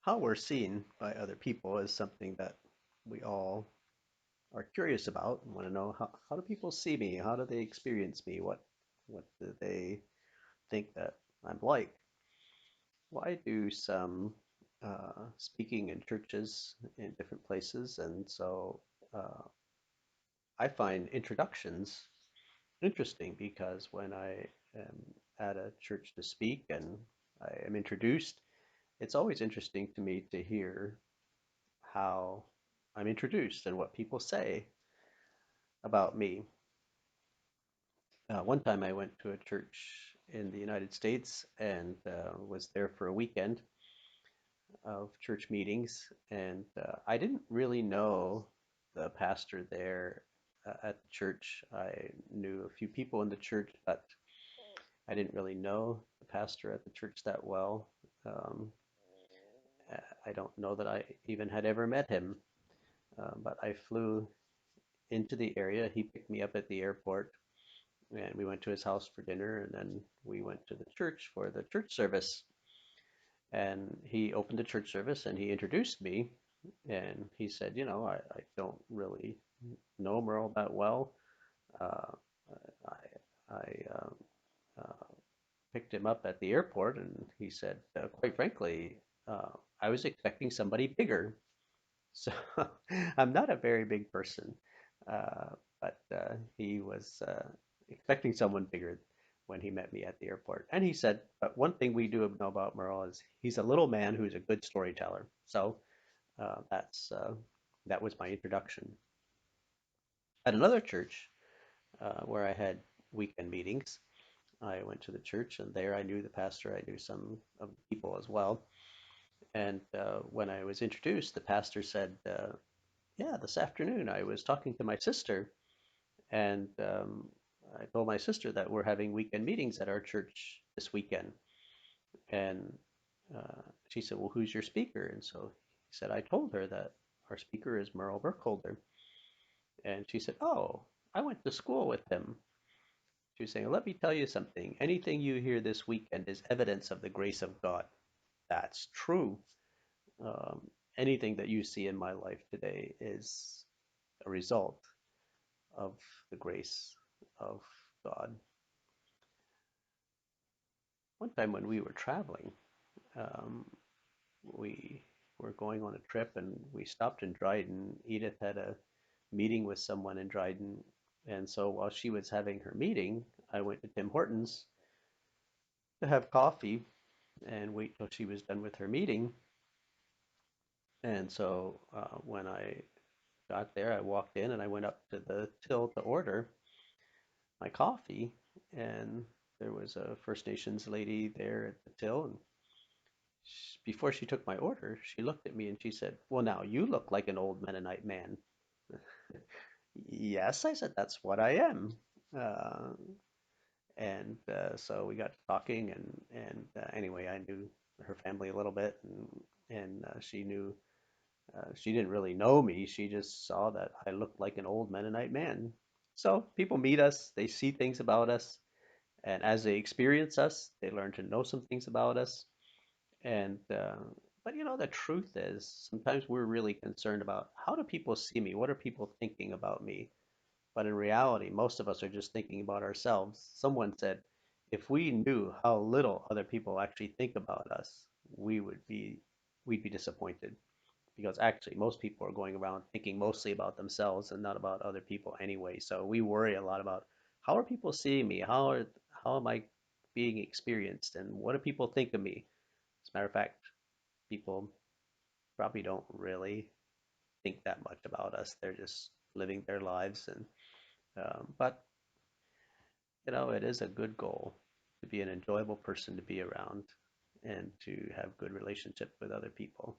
How we're seen by other people is something that we all are curious about and want to know how do people see me? How do they experience me? What do they think that I'm like? Well, I do some speaking in churches in different places, and so uh, I find introductions interesting because when I am at a church to speak and I am introduced, it's always interesting to me to hear how I'm introduced and what people say about me. One time I went to a church in the United States and was there for a weekend of church meetings, and I didn't really know the pastor there at the church. I knew a few people in the church, but I didn't really know the pastor at the church that well. Um, I don't know that I even had ever met him, but I flew into the area. He picked me up at the airport and we went to his house for dinner and then we went to the church for the church service. And he opened the church service and he introduced me and he said, I don't really know Merle that well. Uh, I picked him up at the airport and he said, quite frankly, I was expecting somebody bigger. So I'm not a very big person, but he was expecting someone bigger when he met me at the airport. And he said, but one thing we do know about Merle is he's a little man who's a good storyteller. So that was my introduction. At another church where I had weekend meetings, I went to the church, and there I knew the pastor. I knew some of the people as well. And when I was introduced, the pastor said, yeah, this afternoon I was talking to my sister, and I told my sister that we're having weekend meetings at our church this weekend. And she said, well, who's your speaker? And so he said, I told her that our speaker is Merle Burkholder. And she said, oh, I went to school with him. She was saying, let me tell you something. Anything you hear this weekend is evidence of the grace of God. That's true. Um, Anything that you see in my life today is a result of the grace of God. One time when we were traveling, um, we were going on a trip and we stopped in Dryden. Edith had a meeting with someone in Dryden. And so while she was having her meeting, I went to Tim Hortons to have coffee and wait till she was done with her meeting. And so when I got there, I walked in and I went up to the till to order my coffee. And there was a First Nations lady there at the till. And before she took my order, she looked at me and she said, well, now you look like an old Mennonite man. Yes, I said, that's what I am. Uh, and so we got to talking, and anyway, I knew her family a little bit, and she knew she didn't really know me. She just saw that I looked like an old Mennonite man. So people meet us, they see things about us, and as they experience us, they learn to know some things about us. And but the truth is, sometimes we're really concerned about how do people see me? What are people thinking about me? But in reality, most of us are just thinking about ourselves. Someone said, if we knew how little other people actually think about us, we would be we'd be disappointed because actually most people are going around thinking mostly about themselves and not about other people anyway. So we worry a lot about how are people seeing me? How am I being experienced and what do people think of me? As a matter of fact, people probably don't really think that much about us. They're just living their lives and but it is a good goal to be an enjoyable person to be around and to have good relationship with other people.